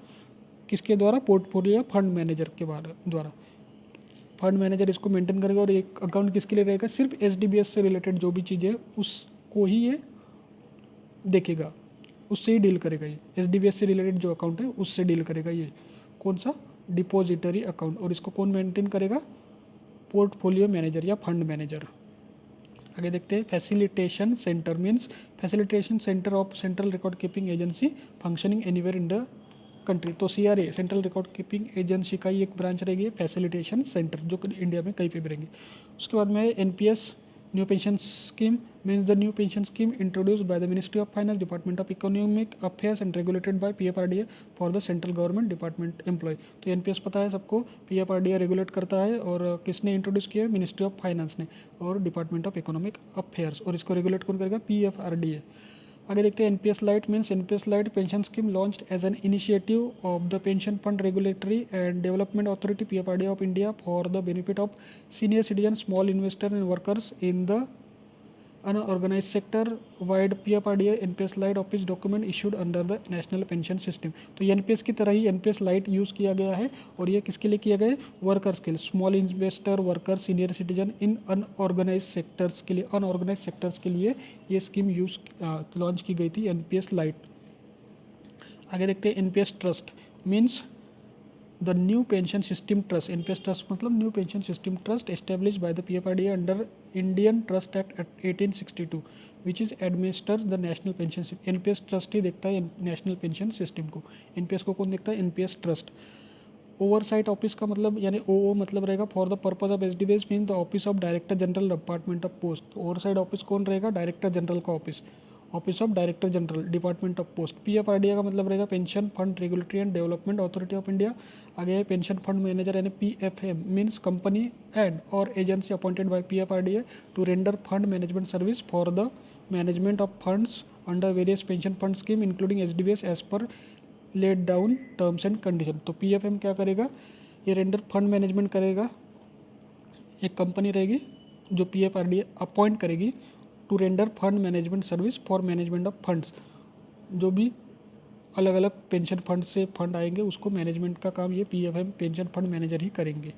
किसके द्वारा, पोर्टफोलियो फंड मैनेजर के द्वारा। फंड मैनेजर इसको मेंटेन करेगा और एक अकाउंट किसके लिए रहेगा, सिर्फ SDBS से रिलेटेड जो भी चीज़ें उसको ही ये देखेगा, उससे ही डील करेगा। ये SDBS से रिलेटेड जो अकाउंट है उससे डील करेगा। ये कौन सा, डिपॉजिटरी अकाउंट, और इसको कौन मेंटेन करेगा, पोर्टफोलियो मैनेजर या फंड मैनेजर। आगे देखते हैं facilitation centre means facilitation centre of central record keeping agency functioning anywhere in the country. तो CRA central record keeping agency का ही एक ब्रांच रहेगी फैसिलिटेशन सेंटर, जो इंडिया में कहीं पे भी रहेंगे। उसके बाद में NPS new pension scheme means the new pension scheme introduced by the Ministry of Finance, Department of Economic Affairs and regulated by PFRDA for the central government department employee। तो NPS पता है सबको, PFRDA रेगुलेट करता है और किसने introduce किया है, मिनिस्ट्री ऑफ फाइनेंस ने और डिपार्टमेंट ऑफ इकोनॉमिक अफेयर्स, और इसको रेगुलेट कौन करेगा, PFRDA। आगे देखते हैं NPS lite means NPS lite pension scheme launched as an initiative of the pension fund regulatory and development authority PFRDA of India for the benefit of senior citizen small investor and workers in the unorganised sector vide PFRDA NPS lite office document issued under the national pension system. तो ये NPS की तरह ही NPS light use किया गया है और ये किसके लिए किया गया है, वर्कर्स के लिए, small investor, worker, senior citizen in unorganised sectors के लिए, अनऑर्गेनाइज सेक्टर्स के लिए ये स्कीम लॉन्च की गई थी NPS लाइट। आगे देखते हैं NPS trust means the new pension system trust. NPS trust मतलब new pension system trust establish by the PFRDA under Indian trust act 1862 which is administer the national pension system. NPS trust ही देखता है national pension system को। NPS को कौन देखता है, NPS trust. Oversight office का मतलब यानी OO मतलब रहेगा for the purpose of SDBS mean the office of director general department of post. Oversight office कौन रहेगा, डायरेक्टर जनरल का office, office of director general department of post. PFRDA का मतलब रहेगा pension fund regulatory and development authority of India. आगे है pension fund manager यानी PFM means company and और agency appointed by PFRDA to render fund management service for the management of funds under various pension fund scheme including SDBS as per laid down terms and condition. तो PFM क्या करेगा, ये render fund management करेगा। एक company रहेगी जो PFRDA appoint करेगी to render fund management service for management of funds. जो भी अलग अलग पेंशन फंड से फंड आएंगे उसको मैनेजमेंट का काम ये PFM पेंशन फंड मैनेजर ही करेंगे।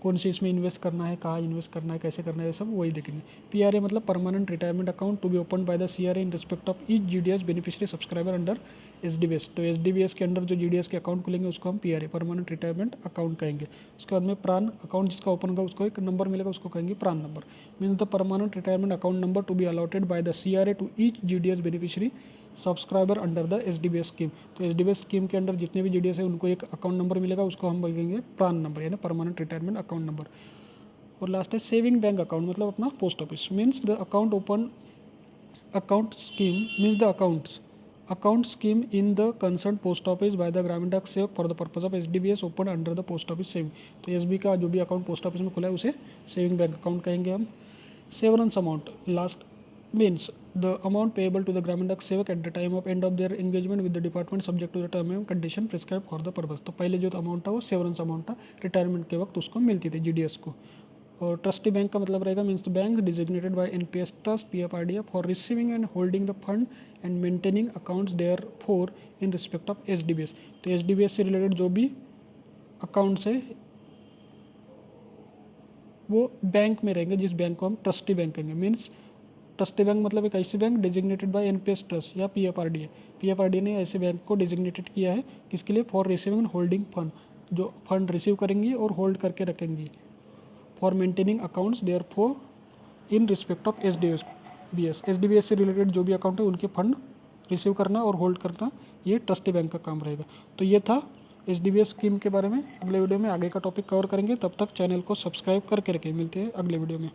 कौन सी इसमें इन्वेस्ट करना है, कहाँ इन्वेस्ट करना है, कैसे करना है, ये सब वही देखेंगे। PRA मतलब permanent retirement account to be open by the CRA in respect of each GDS beneficiary subscriber under SDBS। तो SDBS के अंडर जो GDS के अकाउंट खुलेंगे उसको हम PRA परमानेंट रिटायरमेंट अकाउंट कहेंगे। उसके बाद में प्रान अकाउंट जिसका ओपन होगा उसको एक नंबर मिलेगा, उसको कहेंगे PRAN number. Means the permanent retirement account number to be allotted by the CRA to each GDS beneficiary subscriber under the SDBS scheme. तो SDBS स्कीम के अंडर जितने भी GDS है उनको एक अकाउंट नंबर मिलेगा, उसको हम बोलेंगे प्रान नंबर यानी परमानेंट रिटायरमेंट अकाउंट नंबर। और लास्ट है सेविंग बैंक अकाउंट मतलब अपना post office. Means the account open account scheme means the account scheme in the concern post office by the Gramin Dak सेवक for the purpose of SDBS open under the post office saving. तो SB का जो भी account post office में खुला है उसे saving bank account कहेंगे हम। Severance amount last means the amount payable to the Gramin Dak Sevak at the time of end of their engagement with the department subject to the term and condition prescribed for the purpose। तो पहले जो amount था वो severance amount था, retirement के वक्त उसको मिलती थी GDS को। और ट्रस्टी बैंक का मतलब रहेगा means the bank designated by NPS trust PFRDA for receiving and holding the fund and maintaining accounts therefor in respect of SDBS। तो SDBS से रिलेटेड जो भी अकाउंट्स है वो बैंक में रहेंगे, जिस बैंक को हम ट्रस्टी बैंक कहेंगे। मीन्स ट्रस्टी बैंक मतलब एक ऐसी bank designated by NPS trust या PFRDA ने ऐसे बैंक को डिजिग्नेटेड किया है किसके लिए, for receiving and holding fund, जो फंड रिसीव करेंगी और होल्ड करके रखेंगी, for maintaining accounts therefor in respect of SDBS से रिलेटेड जो भी अकाउंट है उनके फंड रिसीव करना और होल्ड करना, ये ट्रस्टी बैंक का काम रहेगा। तो ये था SDBS स्कीम के बारे में। अगले वीडियो में आगे का टॉपिक कवर करेंगे, तब तक चैनल को सब्सक्राइब करके रखें। मिलते हैं अगले वीडियो में।